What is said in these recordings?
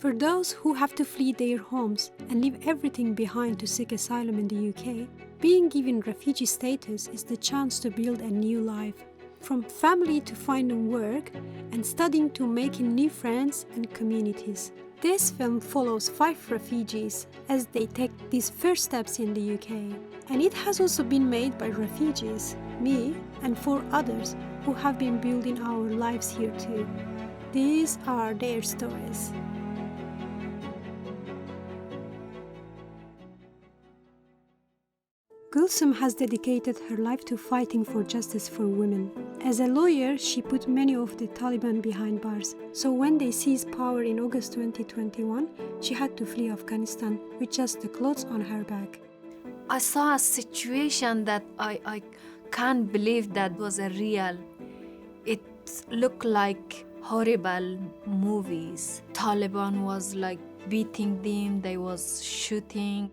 For those who have to flee their homes and leave everything behind to seek asylum in the UK, being given refugee status is the chance to build a new life. From family to finding work and studying to making new friends and communities. This film follows 5 refugees as they take these first steps in the UK. And it has also been made by refugees, me, and 4 others who have been building our lives here too. These are their stories. Gulsom has dedicated her life to fighting for justice for women. As a lawyer, she put many of the Taliban behind bars. So when they seized power in August 2021, she had to flee Afghanistan with just the clothes on her back. I saw a situation that I can't believe that was a real. It looked like horrible movies. Taliban was like beating them, they was shooting.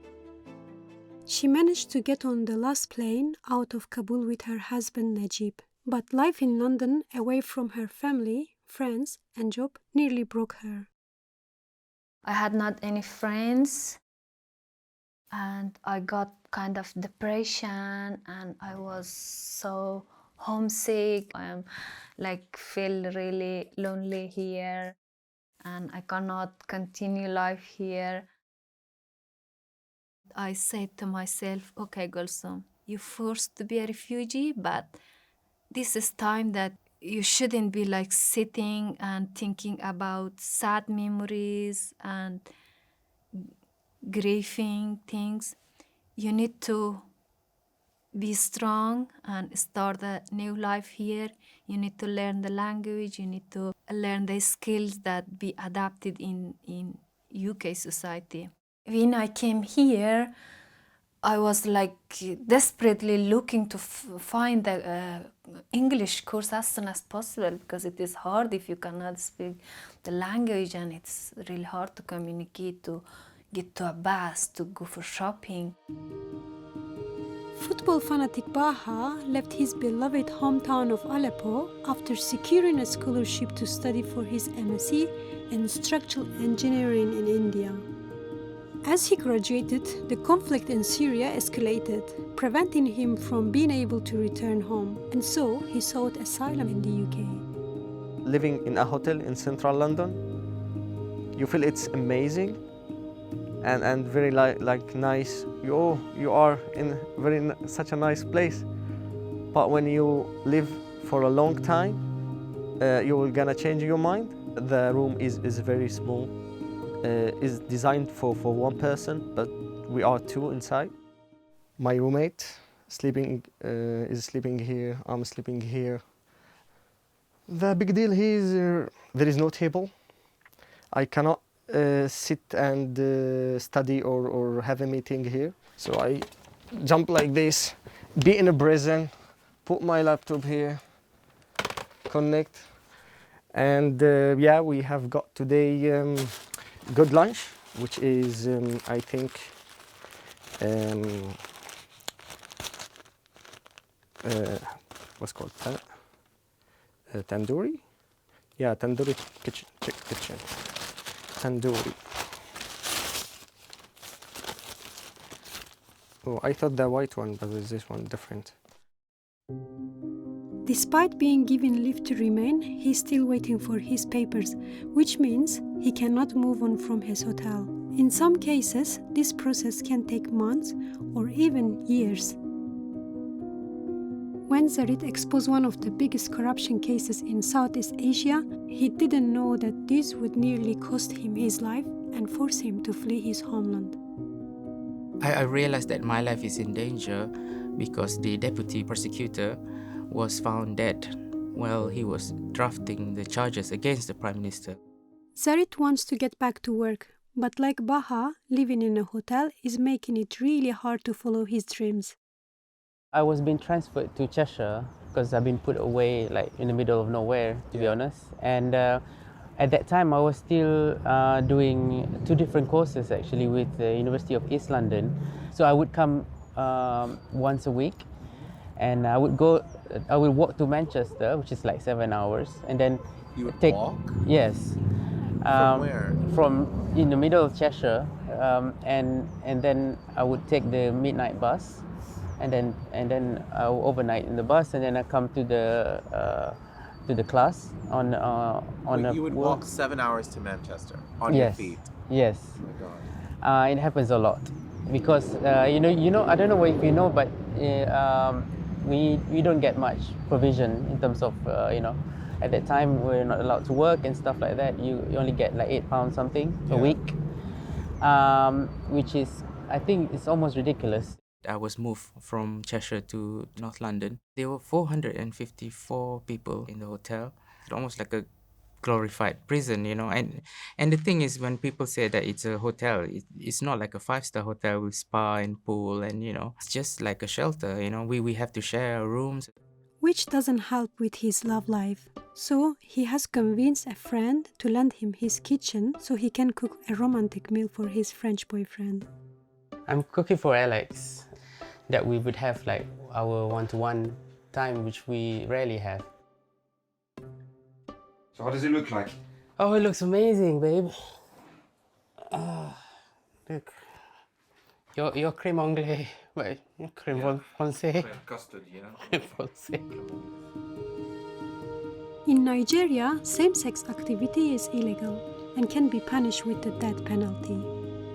She managed to get on the last plane out of Kabul with her husband Najib. But life in London, away from her family, friends, and job, nearly broke her. I had not any friends, and I got kind of depression, and I was so homesick. I am feel really lonely here, and I cannot continue life here. I said to myself, okay, Golsum, you're forced to be a refugee, but this is time that you shouldn't be sitting and thinking about sad memories and grieving things. You need to be strong and start a new life here. You need to learn the language, you need to learn the skills that be adapted in UK society. When I came here, I was desperately looking to find the English course as soon as possible, because it is hard if you cannot speak the language, and it's really hard to communicate, to get to a bus, to go for shopping. Football fanatic Baha left his beloved hometown of Aleppo after securing a scholarship to study for his MSc in structural engineering in India. As he graduated, the conflict in Syria escalated, preventing him from being able to return home, and so he sought asylum in the UK. Living in a hotel in central London, you feel it's amazing and very nice. You are in such a nice place. But when you live for a long time, you're gonna change your mind. The room is very small. Is designed for 1 person, but we are 2 inside. My roommate is sleeping here, I'm sleeping here. The big deal here is there is no table. I cannot sit and study or have a meeting here. So I jump like this, be in a prison, put my laptop here, connect. And yeah, we have got today good lunch, which is I think what's called tandoori? Yeah, tandoori kitchen. Tandoori. Oh, I thought the white one, but is this one different? Despite being given leave to remain, he's still waiting for his papers, which means he cannot move on from his hotel. In some cases, this process can take months or even years. When Zarith exposed one of the biggest corruption cases in Southeast Asia, he didn't know that this would nearly cost him his life and force him to flee his homeland. I realized that my life is in danger because the deputy prosecutor was found dead while he was drafting the charges against the Prime Minister. Sarit wants to get back to work, but like Baha, living in a hotel is making it really hard to follow his dreams. I was being transferred to Cheshire because I've been put away in the middle of nowhere, to be honest. And at that time, I was still doing 2 different courses actually with the University of East London. So I would come once a week, and I would walk to Manchester, which is 7 hours, and then you would take walk? Yes, From where? From in the middle of Cheshire, and then I would take the midnight bus, and then I will overnight in the bus, and then I come to the class on Wait, a you would work- walk 7 hours to Manchester on your Yes, feet. yes. Oh my God. It happens a lot because you know I don't know if you know, but we don't get much provision in terms of at that time we're not allowed to work and stuff like that. You only get like £8 something a week, which is, I think it's almost ridiculous. I was moved from Cheshire to North London. There were 454 people in the hotel. It's almost like a glorified prison, And the thing is, when people say that it's a hotel, it's not like a 5-star hotel with spa and pool, and it's just like a shelter. We have to share our rooms. Which doesn't help with his love life. So he has convinced a friend to lend him his kitchen so he can cook a romantic meal for his French boyfriend. I'm cooking for Alex, that we would have like our one-to-one time, which we rarely have. So what does it look like? Oh, it looks amazing, babe. Look. Your creme anglais, wait, creme français. Custard, Français. In Nigeria, same-sex activity is illegal and can be punished with the death penalty.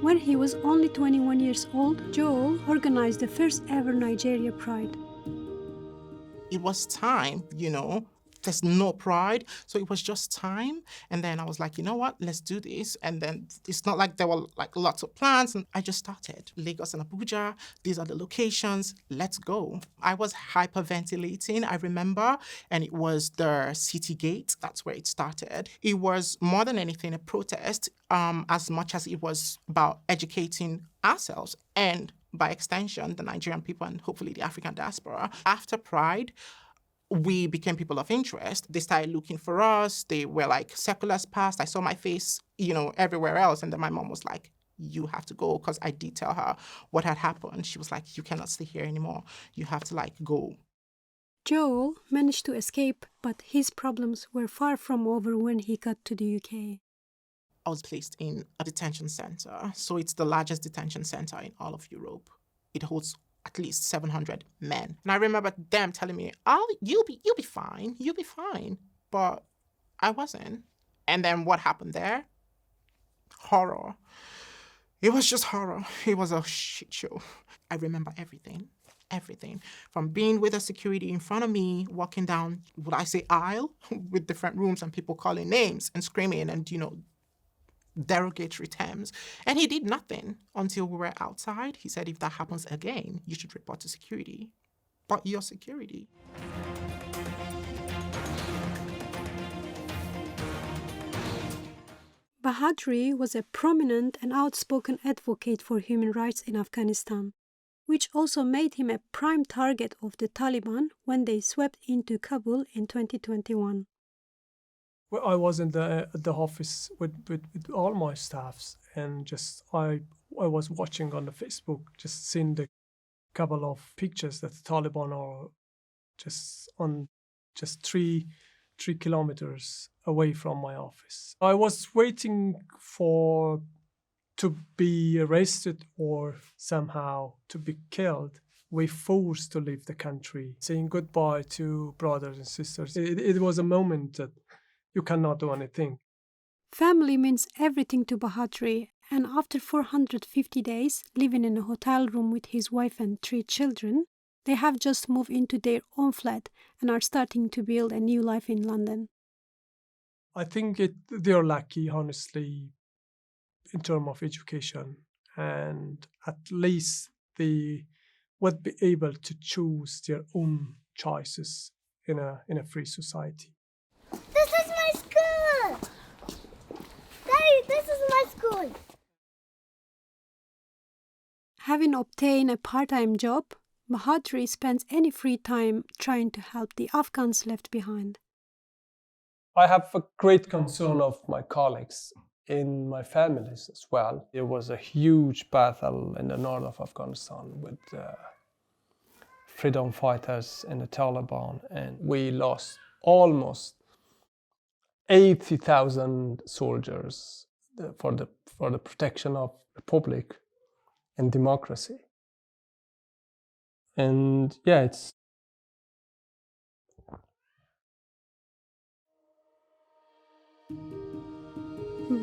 When he was only 21 years old, Joel organized the first ever Nigeria Pride. It was time, there's no pride, so it was just time. And then I was like, you know what, let's do this. And then it's not like there were like lots of plans, and I just started. Lagos and Abuja, these are the locations, let's go. I was hyperventilating, I remember, and it was the city gate, that's where it started. It was more than anything a protest, as much as it was about educating ourselves and by extension, the Nigerian people and hopefully the African diaspora. After Pride, we became people of interest. They started looking for us. They were like, circulars passed. I saw my face, everywhere else. And then my mom was like, you have to go, because I did tell her what had happened. She was like, you cannot stay here anymore. You have to go. Joel managed to escape, but his problems were far from over when he got to the UK. I was placed in a detention center. So it's the largest detention center in all of Europe. It holds at least 700 men. And I remember them telling me, you'll be fine. But I wasn't. And then what happened there? Horror. It was just horror. It was a shit show. I remember everything. From being with a security in front of me, walking down, would I say aisle, with different rooms and people calling names and screaming and, derogatory terms. And he did nothing until we were outside. He said, if that happens again, you should report to security. But your security. Bahadri was a prominent and outspoken advocate for human rights in Afghanistan, which also made him a prime target of the Taliban when they swept into Kabul in 2021. Well, I was in the office with all my staffs, and just I was watching on the Facebook, just seeing the couple of pictures that the Taliban are just on just 3 kilometers away from my office. I was waiting to be arrested or somehow to be killed. We forced to leave the country, saying goodbye to brothers and sisters. It was a moment that you cannot do anything. Family means everything to Bahadri, and after 450 days living in a hotel room with his wife and 3 children, they have just moved into their own flat and are starting to build a new life in London. I think they're lucky, honestly, in terms of education, and at least they would be able to choose their own choices in a free society. This is my school! Daddy, this is my school! Having obtained a part-time job, Bahadri spends any free time trying to help the Afghans left behind. I have a great concern of my colleagues in my families as well. There was a huge battle in the north of Afghanistan with freedom fighters and the Taliban, and we lost almost 80,000 soldiers for the protection of republic and democracy. And yeah, it's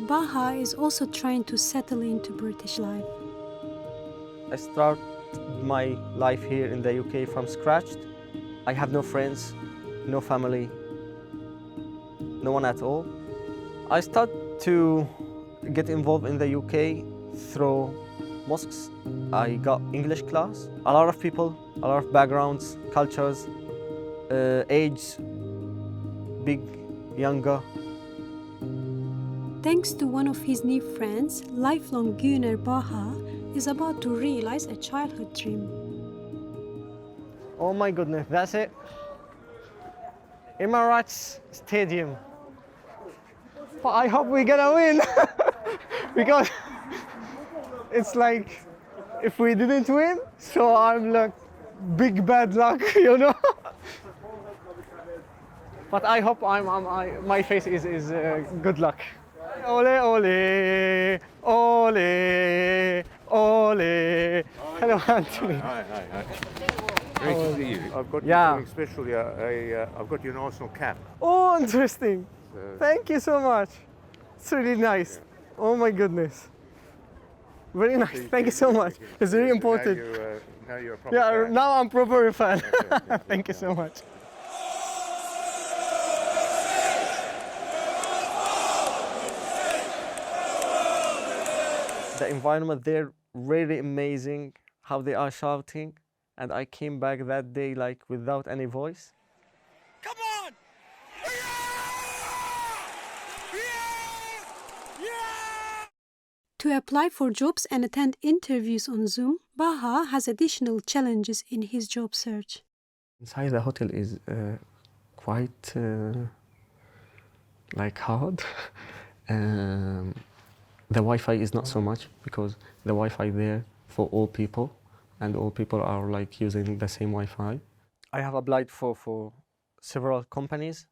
Baha is also trying to settle into British life. I start my life here in the UK from scratch. I have no friends, no family, no one at all. I start to get involved in the UK through mosques. I got English class. A lot of people, a lot of backgrounds, cultures, age, big, younger. Thanks to one of his new friends, lifelong Gunner Baha is about to realize a childhood dream. Oh my goodness, that's it. Emirates Stadium. But I hope we're gonna win because it's like if we didn't win, so I'm like big bad luck, you know. But I hope my face is good luck. Ole ole ole ole. Hello, Anthony. Hi. Great to see you. I've got Yeah. something special. I've got your Arsenal cap. Oh, interesting. Thank you so much. It's really nice. Oh my goodness. Very nice. Thank you so much. It's very important. Now you're a proper Yeah, fan. now I'm proper fan. Okay. Thank you so much. The environment there really amazing. How they are shouting, and I came back that day like without any voice. Come on! Yeah! To apply for jobs and attend interviews on Zoom, Baha has additional challenges in his job search. Inside the hotel is quite like hard. The Wi-Fi is not so much because the Wi-Fi there for all people, and all people are like using the same Wi-Fi. I have applied for several companies,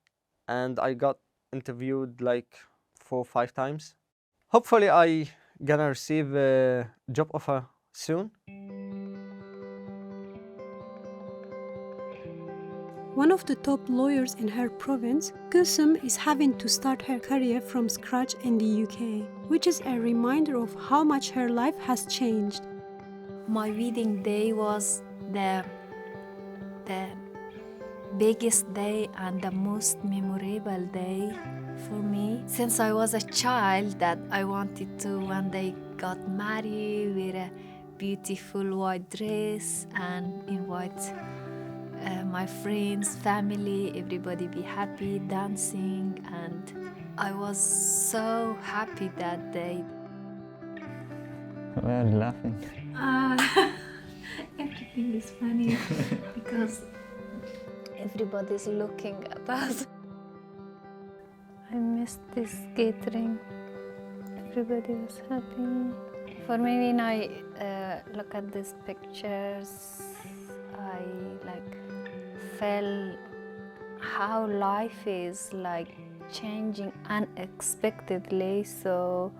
and I got interviewed like 4 or 5 times. Hopefully, I gonna receive a job offer soon. One of the top lawyers in her province, Gulsom is having to start her career from scratch in the UK, which is a reminder of how much her life has changed. My wedding day was the biggest day and the most memorable day for me. Since I was a child, that I wanted to one day got married, wear a beautiful white dress and invite my friends, family, everybody be happy, dancing, and I was so happy that day. Why are you laughing? Everything is funny because everybody's looking at us. I missed this gathering. Everybody was happy. For me, when I look at these pictures, I felt how life is like changing unexpectedly. So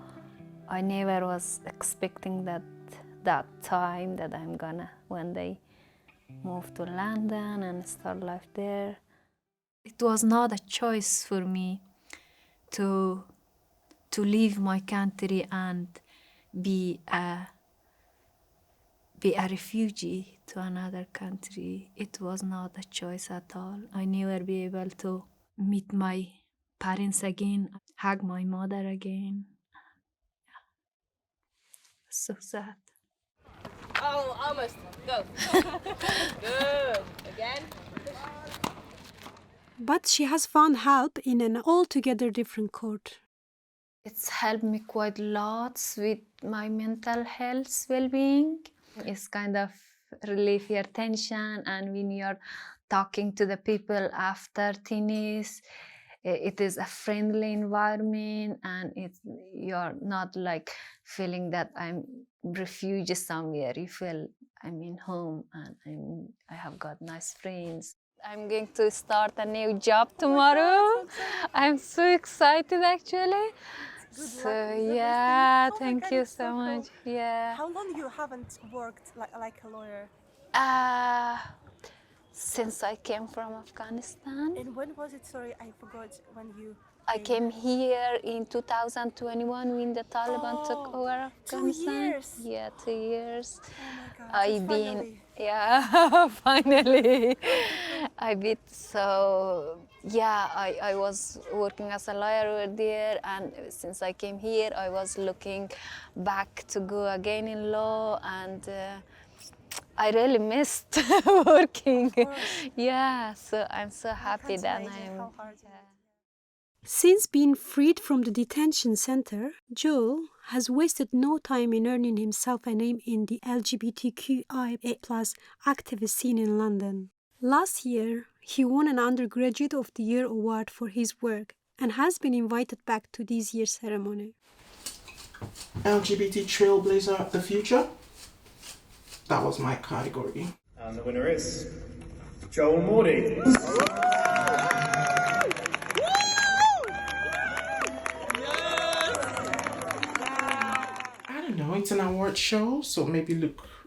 I never was expecting that time that I'm gonna one day move to London and start life there. It was not a choice for me to leave my country and be a refugee to another country. It was not a choice at all. I never be able to meet my parents again, hug my mother again. So sad. Oh, almost. Go. Good. Again. But she has found help in an altogether different court. It's helped me quite a lot with my mental health well-being. It's kind of relieve your tension, and when you're talking to the people after tennis, it is a friendly environment, and you're not like feeling that I'm refugee somewhere. You feel I'm in home, and I have got nice friends. I'm going to start a new job tomorrow. I'm so excited actually. So yeah, thank you so much. Yeah. How long you haven't worked like a lawyer? Since I came from Afghanistan. And when was it? Sorry, I forgot when you. I came here in 2021 when the Taliban took over Afghanistan. 2 years. Yeah, 2 years. Oh my God! I've been, finally. yeah, finally. I been so, yeah, I was working as a lawyer over there, and since I came here, I was looking back to go again in law, and I really missed working. Yeah, so I'm so happy that I'm. Since being freed from the detention center, Joel has wasted no time in earning himself a name in the LGBTQIA+ activist scene in London. Last year, he won an Undergraduate of the Year award for his work and has been invited back to this year's ceremony. LGBT Trailblazer of the Future. That was my category. And the winner is Joel Mordy. I don't know, it's an award show, so maybe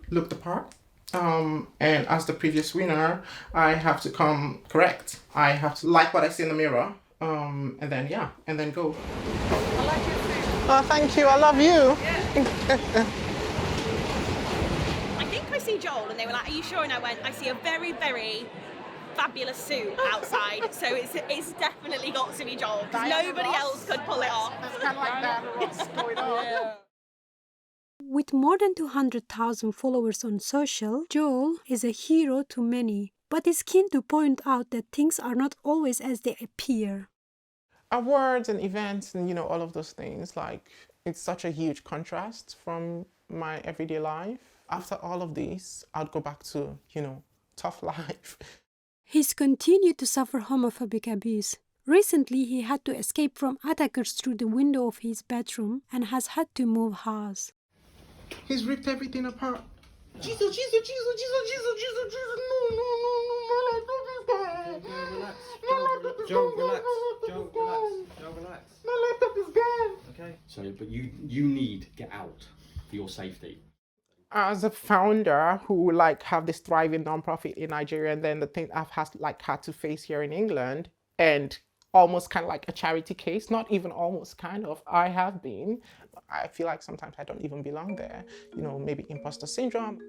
look the part. And as the previous winner, I have to come correct. I have to like what I see in the mirror, and then go. I like your food. Oh, thank you, I love you. Yeah. I think I see Joel, and they were like, "Are you sure?" And I went, "I see a very, very fabulous suit outside, so it's definitely got to be Joel, because nobody else could pull it off." That's kind of like that. What's going on? Yeah. With more than 200,000 followers on social, Joel is a hero to many, but is keen to point out that things are not always as they appear. Awards and events and, all of those things, like, it's such a huge contrast from my everyday life. After all of this, I'd go back to, tough life. He's continued to suffer homophobic abuse. Recently, he had to escape from attackers through the window of his bedroom and has had to move house. He's ripped everything apart. Jesus, Jesus, Jesus, Jesus, Jesus, Jesus, Jesus, no, Relax. Joe, relax. my laptop is gone. Okay. So, but you need to get out for your safety. As a founder who have this thriving nonprofit in Nigeria, and then the thing I've had to face here in England, and almost kind of like a charity case, not even almost kind of, I have been. I feel like sometimes I don't even belong there. Maybe imposter syndrome.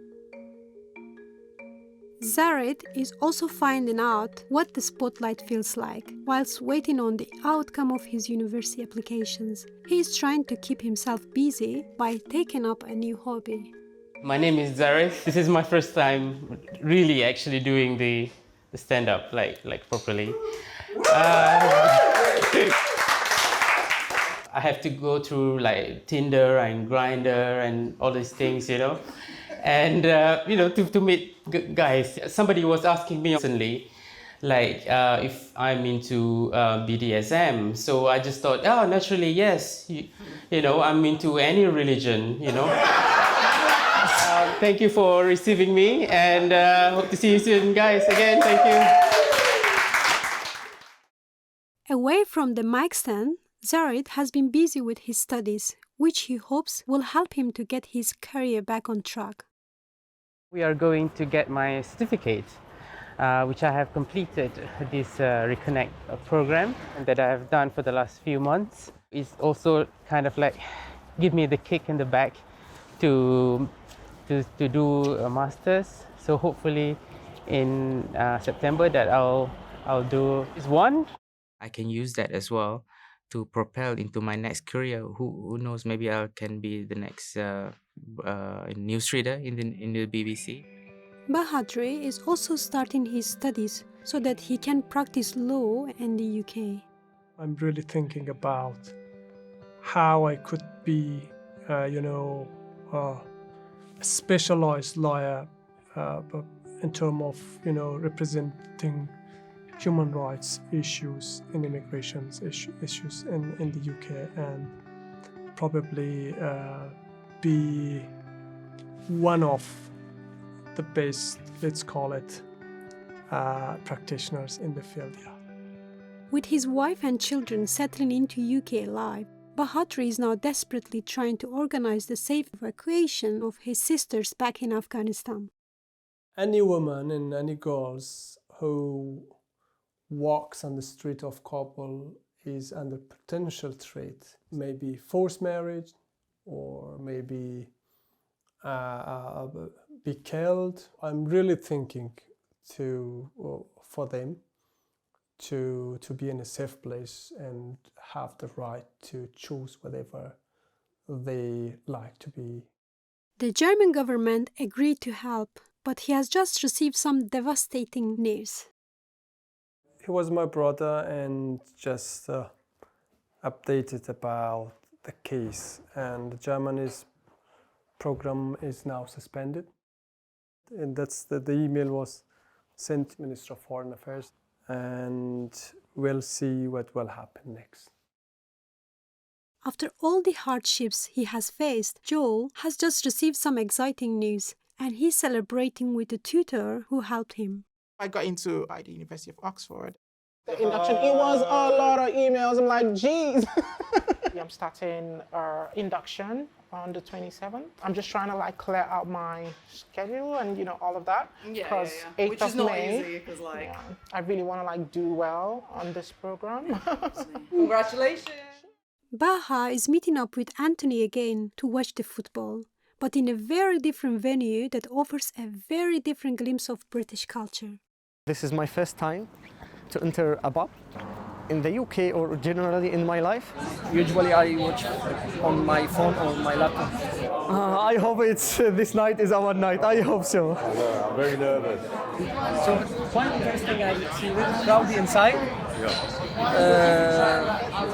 Zarith is also finding out what the spotlight feels like whilst waiting on the outcome of his university applications. He is trying to keep himself busy by taking up a new hobby. My name is Zarith. This is my first time really actually doing the stand-up like properly. I have to go through Tinder and Grindr and all these things, and to meet guys. Somebody was asking me recently, if I'm into BDSM. So I just thought, naturally, yes. I'm into any religion. Thank you for receiving me, and hope to see you soon, guys. Again, thank you. Away from the mic stand, Zarith has been busy with his studies, which he hopes will help him to get his career back on track. We are going to get my certificate, which I have completed this Reconnect program that I have done for the last few months. It's also kind of give me the kick in the back to do a master's. So hopefully in September that I'll do this one. I can use that as well to propel into my next career. Who knows? Maybe I can be the next newsreader in the BBC. Bahadri is also starting his studies so that he can practice law in the UK. I'm really thinking about how I could be, a specialized lawyer, in terms of, representing human rights issues and immigration issues in the UK, and probably be one of the best, let's call it, practitioners in the field. Yeah. With his wife and children settling into UK life, Bahadri is now desperately trying to organize the safe evacuation of his sisters back in Afghanistan. Any woman and any girls who walks on the street of Kabul is under potential threat, maybe forced marriage or maybe be killed. I'm really thinking for them to be in a safe place and have the right to choose whatever they like to be. The German government agreed to help, but he has just received some devastating news. He was my brother and just updated about the case, and the Germany's program is now suspended. And that's the email was sent to Minister of Foreign Affairs, and we'll see what will happen next. After all the hardships he has faced, Joel has just received some exciting news, and he's celebrating with the tutor who helped him. I got into the University of Oxford. The induction, it was a lot of emails. I'm like, geez. I'm starting induction on the 27th. I'm just trying to like clear out my schedule and all of that. Because 8th Which of is not May, easy, because I really want to like do well on this program. Congratulations. Baha is meeting up with Anthony again to watch the football, but in a very different venue that offers a very different glimpse of British culture. This is my first time to enter a pub in the UK or generally in my life. Usually I watch on my phone or my laptop. I hope this night is our night. I hope so. I'm very nervous. So quite interesting. I see very crowded inside.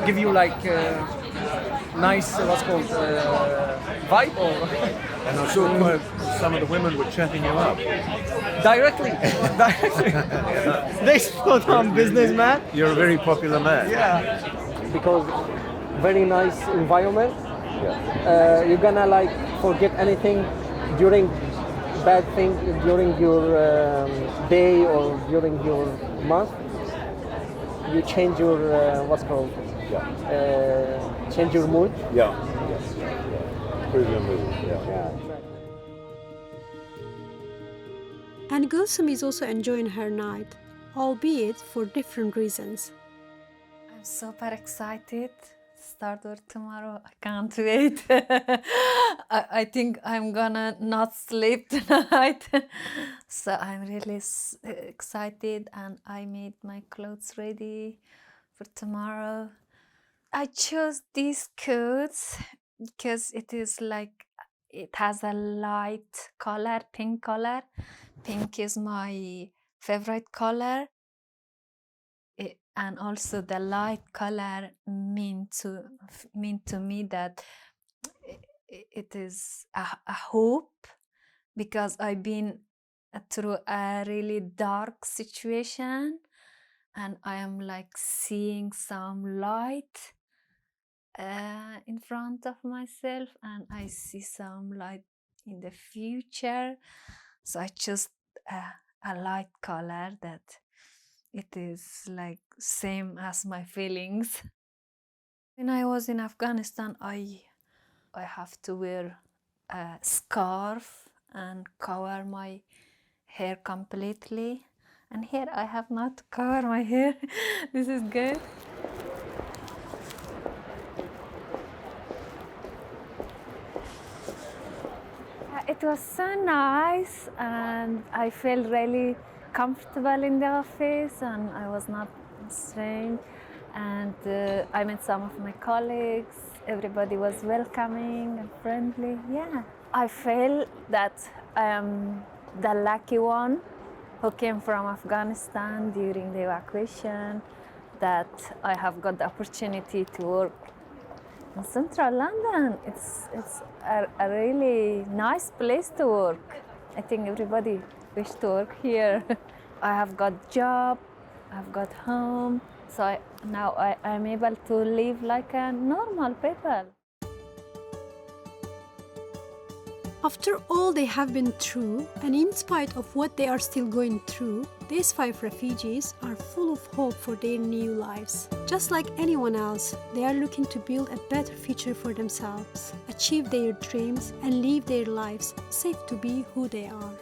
Give you like nice what's called vibe or. And I saw some of the women were chatting you up. Directly. They spot on business, man. You're a very popular man. Yeah. Because very nice environment. You're gonna like forget anything during bad thing during your day or during your month. You change your what's called change your mood. Yeah. Improve your mood. Yeah. And Gulsom is also enjoying her night, albeit for different reasons. I'm super excited. Start work tomorrow. I can't wait. I think I'm gonna not sleep tonight. So I'm really excited, and I made my clothes ready for tomorrow. I chose these coats because it is like it has a light color, pink color. Pink is my favorite color. And also the light color mean to me that it is a hope, because I've been through a really dark situation and I am like seeing some light in front of myself, and I see some light in the future. So I chose a light color that it is like same as my feelings. When I was in Afghanistan, I have to wear a scarf and cover my hair completely. And here I have not to cover my hair. This is good. It was so nice, and I felt really comfortable in the office, and I was not strange. And I met some of my colleagues. Everybody was welcoming and friendly. Yeah, I feel that I am the lucky one who came from Afghanistan during the evacuation, that I have got the opportunity to work in central London. It's a really nice place to work. I think everybody wishes to work here. I have got job, I've got home, so now I'm able to live like a normal people. After all they have been through, and in spite of what they are still going through, these 5 refugees are full of hope for their new lives. Just like anyone else, they are looking to build a better future for themselves, achieve their dreams, and live their lives safe to be who they are.